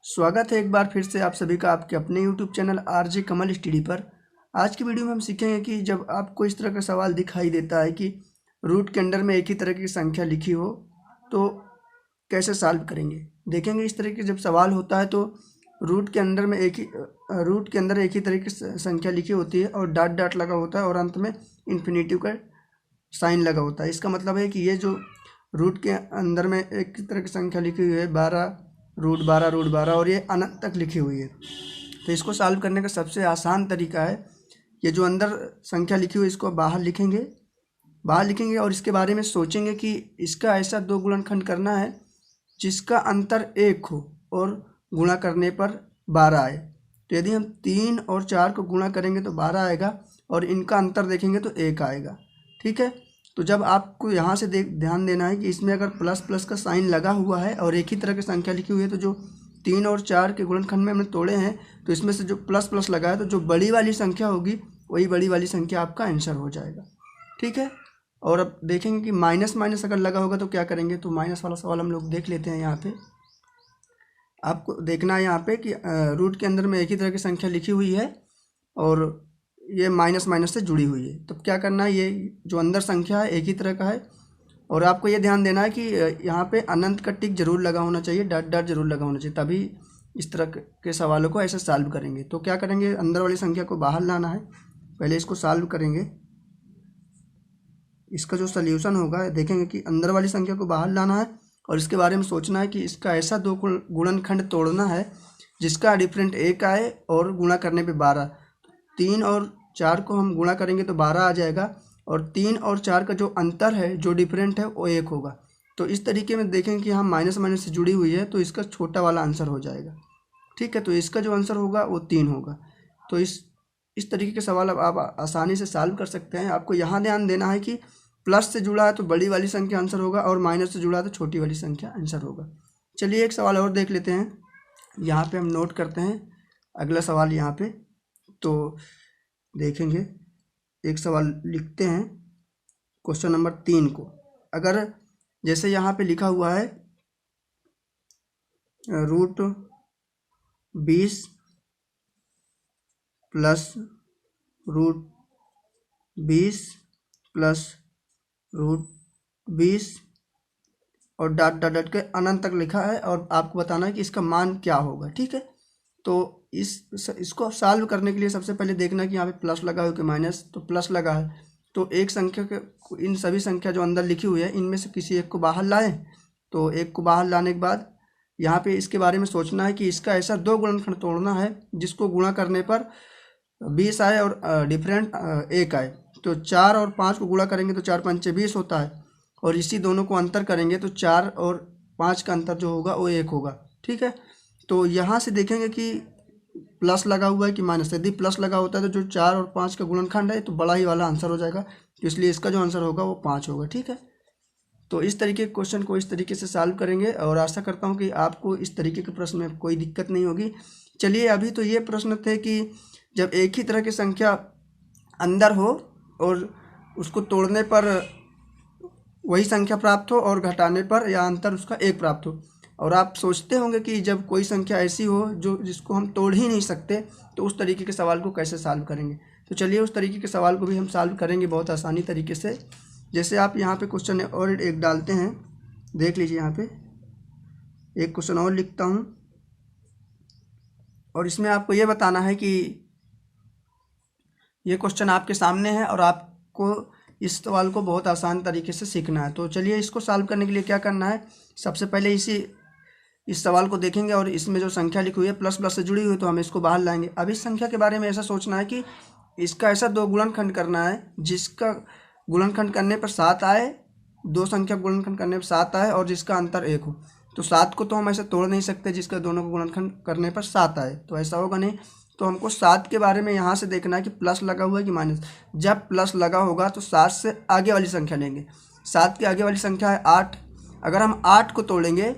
स्वागत है एक बार फिर से आप सभी का आपके अपने YouTube चैनल आरजे कमल स्टडी पर। आज की वीडियो में हम सीखेंगे कि जब आपको इस तरह का सवाल दिखाई देता है कि रूट के अंदर में एक ही तरह की संख्या लिखी हो तो कैसे सॉल्व करेंगे। देखेंगे इस तरह के जब सवाल होता है तो रूट के अंदर एक ही तरह की संख्या लिखी होती है और डॉट डॉट लगा होता है और अंत में इन्फिनिटिव का साइन लगा होता है। इसका मतलब है कि ये जो रूट के अंदर में एक ही तरह की संख्या लिखी हुई है 12√12 और ये अनंत तक लिखी हुई है। तो इसको सॉल्व करने का सबसे आसान तरीका है ये जो अंदर संख्या लिखी हुई है इसको बाहर लिखेंगे और इसके बारे में सोचेंगे कि इसका ऐसा दो गुणनखंड करना है जिसका अंतर 1 हो और गुणा करने पर 12 आए। तो यदि हम 3 और 4 को गुणा करेंगे तो 12 आएगा और इनका अंतर देखेंगे तो 1 आएगा। ठीक है, तो जब आपको यहाँ से ध्यान देना है कि इसमें अगर प्लस प्लस का साइन लगा हुआ है और एक ही तरह की संख्या लिखी हुई है तो जो 3 और 4 के गुणनखंड में हमने तोड़े हैं तो इसमें से जो प्लस प्लस लगा है तो जो बड़ी वाली संख्या होगी वही बड़ी वाली संख्या आपका आंसर हो जाएगा। ठीक है, और अब देखेंगे कि माइनस माइनस अगर लगा होगा तो क्या करेंगे। तो माइनस वाला सवाल हम लोग देख लेते हैं। यहाँ पे आपको देखना है यहाँ पे कि रूट के अंदर में एक ही तरह की संख्या लिखी हुई है और ये माइनस माइनस से जुड़ी हुई है। तो क्या करना है, ये जो अंदर संख्या है एक ही तरह का है और आपको ये ध्यान देना है कि यहाँ पे अनंत का टिक जरूर लगा होना चाहिए, डॉट डॉट जरूर लगा होना चाहिए, तभी इस तरह के सवालों को ऐसे सॉल्व करेंगे। तो क्या करेंगे, अंदर वाली संख्या को बाहर लाना है, पहले इसको सॉल्व करेंगे। इसका जो सल्यूशन होगा देखेंगे कि अंदर वाली संख्या को बाहर लाना है और इसके बारे में सोचना है कि इसका ऐसा दो गुणनखंड तोड़ना है जिसका डिफरेंट 1 आए और गुणा करने पे 12। 3 और 4 को हम गुणा करेंगे तो 12 आ जाएगा और 3 और 4 का जो अंतर है जो डिफरेंट है वो 1 होगा। तो इस तरीके में देखेंगे कि हम माइनस माइनस से जुड़ी हुई है तो इसका छोटा वाला आंसर हो जाएगा। ठीक है, तो इसका जो आंसर होगा वो 3 होगा। तो इस तरीके के सवाल अब आप आसानी से सॉल्व कर सकते हैं। आपको यहाँ ध्यान देना है कि प्लस से जुड़ा है तो बड़ी वाली संख्या आंसर होगा और माइनस से जुड़ा है तो छोटी वाली संख्या आंसर होगा। चलिए एक सवाल और देख लेते हैं। यहाँ पे हम नोट करते हैं अगला सवाल। यहाँ पे तो देखेंगे एक सवाल लिखते हैं क्वेश्चन नंबर 3 को। अगर जैसे यहाँ पे लिखा हुआ है √20 प्लस √20 प्लस √20 और डॉट डॉट डॉट के अनंत तक लिखा है और आपको बताना है कि इसका मान क्या होगा। ठीक है, तो इसको सॉल्व करने के लिए सबसे पहले देखना है कि यहाँ पे प्लस लगा हो कि माइनस। तो प्लस लगा है तो एक संख्या के इन सभी संख्या जो अंदर लिखी हुई है इनमें से किसी एक को बाहर लाएं। तो एक को बाहर लाने के बाद यहाँ पे इसके बारे में सोचना है कि इसका ऐसा दो गुणनखंड तोड़ना है जिसको गुणा करने पर 20 आए और डिफरेंट 1 आए। तो 4 और 5 को गुणा करेंगे तो 4 5 20 होता है और इसी दोनों को अंतर करेंगे तो 4 और 5 का अंतर जो होगा वो 1 होगा। ठीक है, तो यहाँ से देखेंगे कि प्लस लगा हुआ है कि माइनस। यदि प्लस लगा होता है तो जो 4 और 5 का गुणनखंड है तो बड़ा ही वाला आंसर हो जाएगा, तो इसलिए इसका जो आंसर होगा वो 5 होगा। ठीक है, तो इस तरीके के क्वेश्चन को इस तरीके से सॉल्व करेंगे और आशा करता हूँ कि आपको इस तरीके के प्रश्न में कोई दिक्कत नहीं होगी। चलिए अभी तो ये प्रश्न थे कि जब एक ही तरह की संख्या अंदर हो और उसको तोड़ने पर वही संख्या प्राप्त हो और घटाने पर या अंतर उसका 1 प्राप्त हो। और आप सोचते होंगे कि जब कोई संख्या ऐसी हो जिसको हम तोड़ ही नहीं सकते तो उस तरीके के सवाल को कैसे सॉल्व करेंगे। तो चलिए उस तरीके के सवाल को भी हम सॉल्व करेंगे बहुत आसानी तरीके से। जैसे आप यहाँ पे क्वेश्चन और एक डालते हैं, देख लीजिए। यहाँ पे एक क्वेश्चन और लिखता हूँ और इसमें आपको ये बताना है कि ये क्वेश्चन आपके सामने है और आपको इस सवाल को बहुत आसान तरीके से सीखना है। तो चलिए इसको सॉल्व करने के लिए क्या करना है, सबसे पहले इस सवाल को देखेंगे और इसमें जो संख्या लिखी हुई है प्लस प्लस से जुड़ी हुई है तो हम इसको बाहर लाएंगे। अब इस संख्या के बारे में ऐसा सोचना है कि इसका ऐसा दो गुणनखंड करना है जिसका गुणनखंड करने पर 7 आए, दो संख्या गुणनखंड करने पर 7 आए और जिसका अंतर 1 हो। तो 7 को तो हम ऐसे तोड़ नहीं सकते जिसका दोनों को गुणनखंड करने पर 7 आए, तो ऐसा होगा नहीं। तो हमको 7 के बारे में यहाँ से देखना है कि प्लस लगा हुआ है कि माइनस। जब प्लस लगा होगा तो 7 से आगे वाली संख्या लेंगे। 7 के आगे वाली संख्या है 8। अगर हम 8 को तोड़ेंगे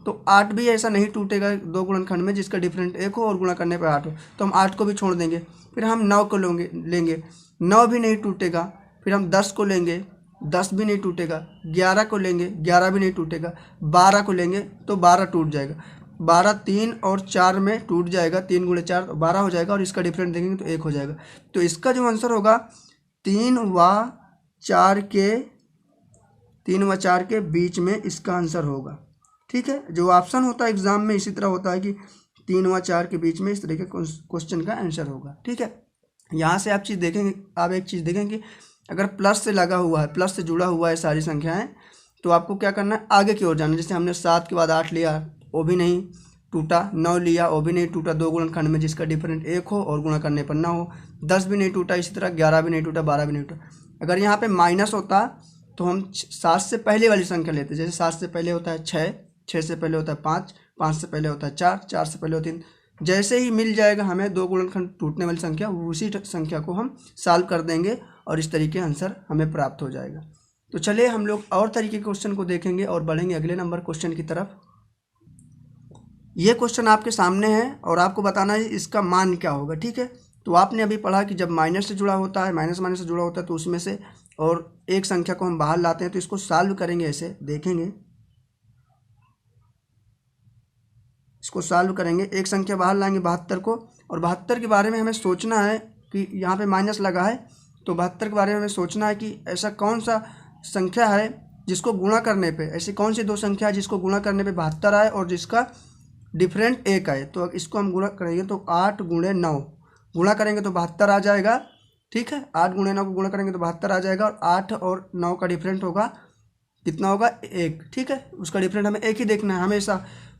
तो 8 भी ऐसा नहीं टूटेगा दो गुणनखंड में जिसका डिफरेंट 1 हो और गुणा करने पर 8 हो, तो हम 8 को भी छोड़ देंगे। फिर हम 9 को लेंगे, 9 भी नहीं टूटेगा। फिर हम 10 को लेंगे, 10 भी नहीं टूटेगा। 11 को लेंगे, 11 भी नहीं टूटेगा। 12 को लेंगे तो 12 टूट जाएगा। 12 3 और 4 में टूट जाएगा, 3 गुणे 4 12 हो जाएगा और इसका डिफरेंट देखेंगे तो 1 हो जाएगा। तो इसका जो आंसर होगा 3 व 4 के बीच में इसका आंसर होगा। ठीक है, जो ऑप्शन होता है एग्जाम में इसी तरह होता है कि 3 व 4 के बीच में इस तरह के क्वेश्चन का आंसर होगा। ठीक है, यहाँ से आप चीज़ देखेंगे, आप एक चीज़ देखेंगे अगर प्लस से लगा हुआ है, प्लस से जुड़ा हुआ है सारी संख्याएं, तो आपको क्या करना है, आगे की ओर जाना। जैसे हमने 7 के बाद 8 लिया, वो भी नहीं टूटा, 9 लिया, वो भी नहीं टूटा, 2 गुणनखंड में जिसका डिफरेंट 1 हो और गुणा करने पर ना हो, 10 भी नहीं टूटा, इसी तरह 11 भी नहीं टूटा, 12 भी नहीं टूटा। अगर यहाँ पे माइनस होता तो हम 7 से पहले वाली संख्या लेते, जैसे 7 से पहले होता है 6, 6 से पहले होता है 5, 5 से पहले होता है 4, 4 से पहले होती है 3। जैसे ही मिल जाएगा हमें 2 गुणनखंड टूटने वाली संख्या, उसी संख्या को हम सॉल्व कर देंगे और इस तरीके आंसर हमें प्राप्त हो जाएगा। तो चलिए हम लोग और तरीके के क्वेश्चन को देखेंगे और बढ़ेंगे अगले नंबर क्वेश्चन की तरफ। ये क्वेश्चन आपके सामने है और आपको बताना है इसका मान क्या होगा। ठीक है, तो आपने अभी पढ़ा कि जब माइनस से जुड़ा होता है, माइनस माइनस से जुड़ा होता है, तो उसमें से और एक संख्या को हम बाहर लाते हैं, तो इसको सॉल्व करेंगे, ऐसे देखेंगे, इसको सॉल्व करेंगे। एक संख्या बाहर लाएंगे 72 को, और 72 के बारे में हमें सोचना है कि यहाँ पे माइनस लगा है, तो 72 के बारे में हमें सोचना है कि ऐसा कौन सा संख्या है जिसको गुणा करने पे, ऐसी कौन सी दो संख्या है जिसको गुणा करने पे 72 आए और जिसका डिफरेंट 1 आए। तो इसको हम गुणा करेंगे तो 8 गुणे 9 गुणा करेंगे तो 72 आ जाएगा। ठीक है, 8 गुणे 9 को गुणा करेंगे तो 72 आ जाएगा, और 8 और 9 का डिफरेंट होगा, कितना होगा, 1। ठीक है, उसका डिफरेंट हमें 1 ही देखना है हमेशा।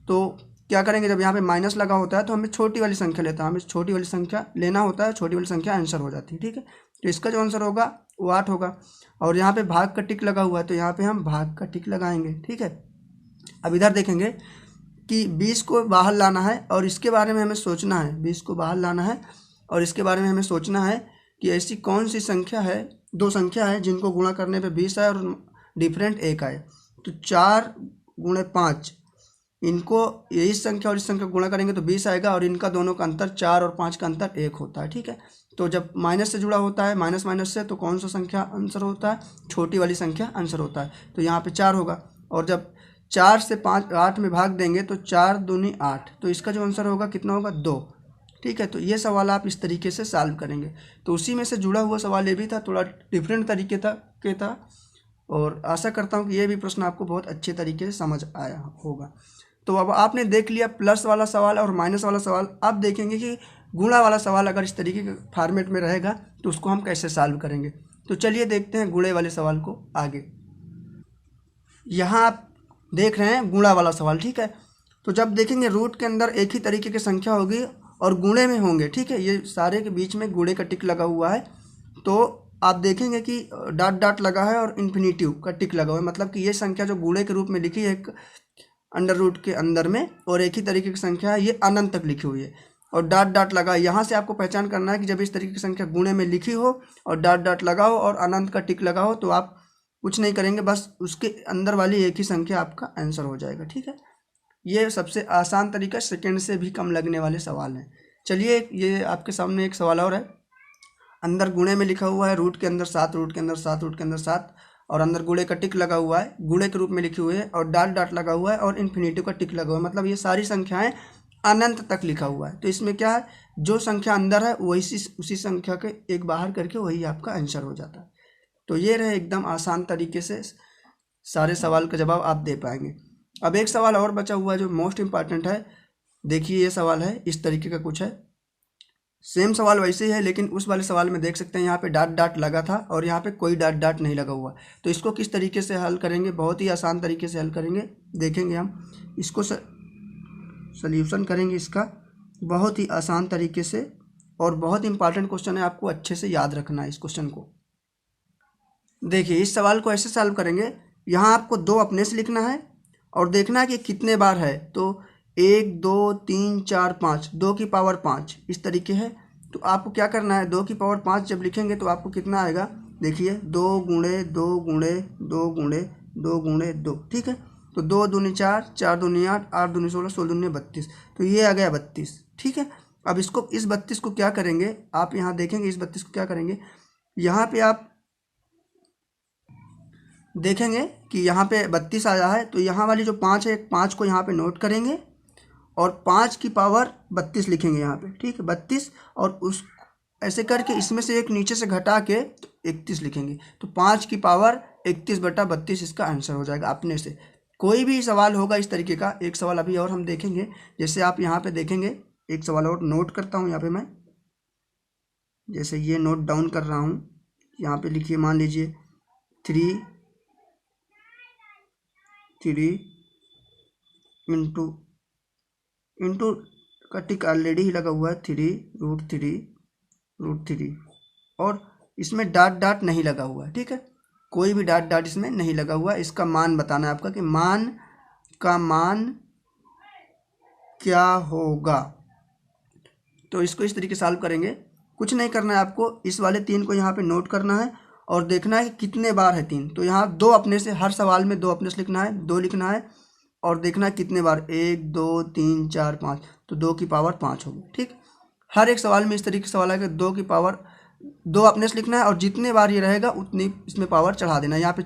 तो क्या करेंगे, जब यहाँ पे माइनस लगा होता है तो हमें छोटी वाली संख्या लेता है, हमें छोटी वाली संख्या लेना होता है, छोटी वाली संख्या आंसर हो जाती है। ठीक है, तो इसका जो आंसर होगा वो 8 होगा। और यहाँ पे भाग का टिक लगा हुआ है, तो यहाँ पे हम भाग का टिक लगाएंगे। ठीक है, अब इधर देखेंगे कि 20 को बाहर लाना है और इसके बारे में हमें सोचना है, 20 को बाहर लाना है और इसके बारे में हमें सोचना है कि ऐसी कौन सी संख्या है, दो संख्या है जिनको गुणा करने पे 20 आए और डिफरेंट 1 आए। तो 4 गुणे 5, इनको इस संख्या और इस संख्या गुणा करेंगे तो 20 आएगा, और इनका दोनों का अंतर 4 और 5 का अंतर 1 होता है। ठीक है, तो जब माइनस से जुड़ा होता है, माइनस माइनस से, तो कौन सा संख्या आंसर होता है, छोटी वाली संख्या आंसर होता है। तो यहाँ पे 4 होगा, और जब 4 से 5 8 में भाग देंगे तो 4 दूनी 8, तो इसका जो आंसर होगा कितना होगा, 2। ठीक है, तो ये सवाल आप इस तरीके से सॉल्व करेंगे। तो उसी में से जुड़ा हुआ सवाल ये भी था, थोड़ा डिफरेंट तरीके था, और आशा करता हूँ कि ये भी प्रश्न आपको बहुत अच्छे तरीके से समझ आया होगा। तो अब आपने देख लिया प्लस वाला सवाल और माइनस वाला सवाल। अब देखेंगे कि गुणा वाला सवाल अगर इस तरीके के फॉर्मेट में रहेगा तो उसको हम कैसे सॉल्व करेंगे। तो चलिए देखते हैं गुणे वाले सवाल को आगे। यहाँ आप देख रहे हैं गुणा वाला सवाल। ठीक है, तो जब देखेंगे रूट के अंदर एक ही तरीके की संख्या होगी और गुणे में होंगे। ठीक है, ये सारे के बीच में गुणे का टिक लगा हुआ है, तो आप देखेंगे कि डॉट डॉट लगा है और इन्फिनिटिव का टिक लगा हुआ है, मतलब कि ये संख्या जो गुणे के रूप में लिखी है एक अंडर रूट के अंदर में, और एक ही तरीके की संख्या है, ये अनंत तक लिखी हुई है और डॉट डॉट लगा। यहाँ से आपको पहचान करना है कि जब इस तरीके की संख्या गुणे में लिखी हो और डॉट डॉट लगा हो और अनंत का टिक लगा हो, तो आप कुछ नहीं करेंगे, बस उसके अंदर वाली एक ही संख्या आपका आंसर हो जाएगा। ठीक है, ये सबसे आसान तरीका, सेकेंड से भी कम लगने वाले सवाल हैं। चलिए ये आपके सामने एक सवाल और है। अंदर गुणे में लिखा हुआ है रूट के अंदर 7, रूट के अंदर 7, रूट के अंदर 7, और अंदर गुणे का टिक लगा हुआ है, गुणे के रूप में लिखी हुई है, और डॉट डॉट लगा हुआ है और इन्फिनिटिव का टिक लगा हुआ है, मतलब ये सारी संख्याएं अनंत तक लिखा हुआ है। तो इसमें क्या है, जो संख्या अंदर है वही उसी संख्या के एक बाहर करके वही आपका आंसर हो जाता है। तो ये रहे एकदम आसान तरीके से सारे सवाल का जवाब आप दे पाएंगे। अब एक सवाल और बचा हुआ है जो मोस्ट इम्पॉर्टेंट है। देखिए ये सवाल है, इस तरीके का कुछ है, सेम सवाल वैसे ही है, लेकिन उस वाले सवाल में देख सकते हैं यहाँ पे डॉट डॉट लगा था और यहाँ पे कोई डॉट डॉट नहीं लगा हुआ। तो इसको किस तरीके से हल करेंगे, बहुत ही आसान तरीके से हल करेंगे। देखेंगे हम इसको सॉल्यूशन करेंगे इसका बहुत ही आसान तरीके से, और बहुत इंपॉर्टेंट क्वेश्चन है, आपको अच्छे से याद रखना है इस क्वेश्चन को। देखिए इस सवाल को ऐसे सॉल्व करेंगे, यहाँ आपको 2 अपने से लिखना है और देखना है कि कितने बार है। तो 1 2 3 4 5, 2 की पावर 5 इस तरीके है। तो आपको क्या करना है, 2 की पावर 5 जब लिखेंगे तो आपको कितना आएगा, देखिए 2 गुणे 2 गुणे 2 गुणे 2 गुणे 2। ठीक है, तो 2 दूनी 4, 4 दूनी 8, 8 दूनी 16, 16 दूनी 32, तो ये आ गया 32। ठीक है, अब इसको इस 32 को क्या करेंगे, आप यहाँ देखेंगे इस 32 को क्या करेंगे, यहाँ पे आप देखेंगे कि यहाँ पे 32 आया है, तो यहाँ वाली जो 5 है, 5 को यहाँ पे नोट करेंगे और 5 की पावर 32 लिखेंगे यहाँ पे, ठीक है 32, और उस ऐसे करके इसमें से एक नीचे से घटा के तो 31 लिखेंगे। तो 5 की पावर 31/32 इसका आंसर हो जाएगा अपने से। कोई भी सवाल होगा इस तरीके का, एक सवाल अभी और हम देखेंगे। जैसे आप यहाँ पे देखेंगे, एक सवाल और नोट करता हूँ यहाँ पे मैं, जैसे ये नोट डाउन कर रहा हूँ। यहाँ पे लिखिए, मान लीजिए 3 इंटू का टिक ऑलरेडी ही लगा हुआ है, 3√3 और इसमें डॉट नहीं लगा हुआ है, ठीक है, कोई भी डॉट इसमें नहीं लगा हुआ है। इसका मान बताना है आपका कि मान क्या होगा। तो इसको इस तरीके से सॉल्व करेंगे। कुछ नहीं करना है आपको, इस वाले 3 को यहाँ पे नोट करना है और देखना है कि कितने बार है 3। तो यहाँ 2 अपने से, हर सवाल में 2 अपने से लिखना है, 2 लिखना है और देखना है कितने बार, 1 2 3 4 5, तो 2 की पावर 5 होगी, ठीक। हर एक सवाल में इस तरीके से सवाल है कि 2 की पावर 2 अपने से लिखना है और जितने बार ये रहेगा उतनी इसमें पावर चढ़ा देना है। यहाँ पे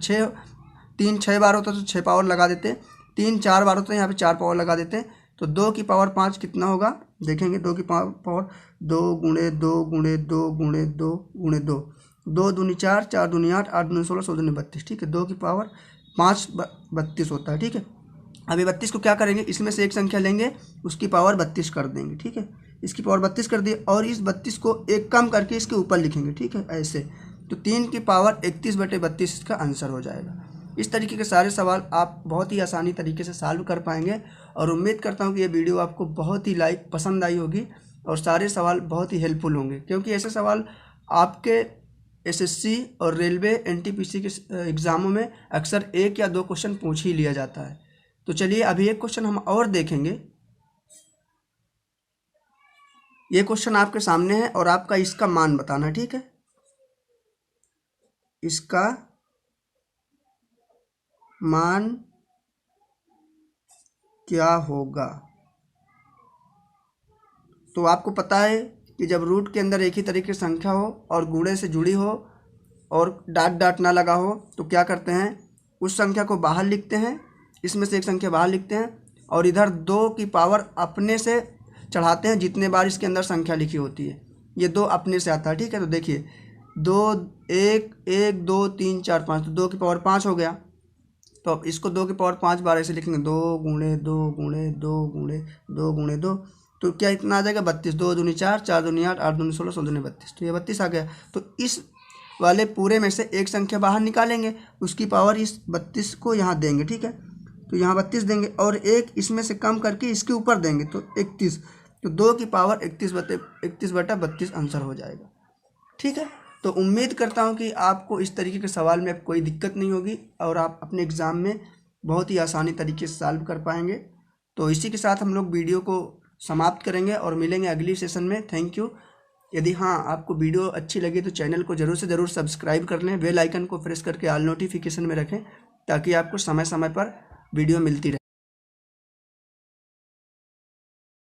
6 बार होता तो 6 पावर लगा देते, 3 4 बार होता है यहाँ पे 4 पावर लगा देते। तो 2 की पावर 5 कितना होगा, देखेंगे 2 की पावर 2 गुणे 2 गुणे 2 गुणे 2 गुणे 2, 2 दूनी 4, 4 दूनी 8, 8 दूनी 16, 16 दूनी 32, ठीक है। 2 की पावर 5 32 होता है, ठीक है। अभी 32 को क्या करेंगे, इसमें से एक संख्या लेंगे, उसकी पावर 32 कर देंगे, ठीक है। इसकी पावर 32 कर दी और इस 32 को एक कम करके इसके ऊपर लिखेंगे, ठीक है, ऐसे। तो 3 की पावर 31/32 इसका आंसर हो जाएगा। इस तरीके के सारे सवाल आप बहुत ही आसानी तरीके से सॉल्व कर पाएंगे और उम्मीद करता हूँ कि ये वीडियो आपको बहुत ही पसंद आई होगी और सारे सवाल बहुत ही हेल्पफुल होंगे, क्योंकि ऐसे सवाल आपके एसएससी और रेलवे एनटीपीसी के एग्ज़ामों में अक्सर 1 या 2 क्वेश्चन पूछ ही लिया जाता है। तो चलिए अभी एक क्वेश्चन हम और देखेंगे। ये क्वेश्चन आपके सामने है और आपका इसका मान बताना, ठीक है। इसका मान क्या होगा। तो आपको पता है कि जब रूट के अंदर एक ही तरीके की संख्या हो और गुणे से जुड़ी हो और डॉट ना लगा हो तो क्या करते हैं, उस संख्या को बाहर लिखते हैं, इसमें से एक संख्या बाहर लिखते हैं और इधर 2 की पावर अपने से चढ़ाते हैं जितने बार इसके अंदर संख्या लिखी होती है। ये 2 अपने से आता है, ठीक है। तो देखिए 2 1 1 2 3 4 5, तो 2 की पावर 5 हो गया। तो अब इसको 2 की पावर 5 बार ऐसे लिखेंगे, 2 गुणे 2 गुणे 2 गुणे 2 गुणे 2, तो क्या इतना आ जाएगा 32, 2 दूनी 4, 4 दूनी 8, 8 दूनी 16, 16 दूनी 32, तो ये 32 आ गया। तो इस वाले पूरे में से एक संख्या बाहर निकालेंगे, उसकी पावर इस 32 को यहाँ देंगे, ठीक है। तो यहाँ 32 देंगे और एक इसमें से कम करके इसके ऊपर देंगे, तो 31, तो 2 की पावर 31/32 आंसर हो जाएगा, ठीक है। तो उम्मीद करता हूँ कि आपको इस तरीके के सवाल में कोई दिक्कत नहीं होगी और आप अपने एग्ज़ाम में बहुत ही आसानी तरीके से सॉल्व कर पाएंगे। तो इसी के साथ हम लोग वीडियो को समाप्त करेंगे और मिलेंगे अगली सेशन में। Thank you. यदि हाँ आपको वीडियो अच्छी लगी तो चैनल को ज़रूर से ज़रूर सब्सक्राइब कर लें, बेल आइकन को प्रेस करके ऑल नोटिफिकेशन में रखें ताकि आपको समय समय पर वीडियो मिलती रहे।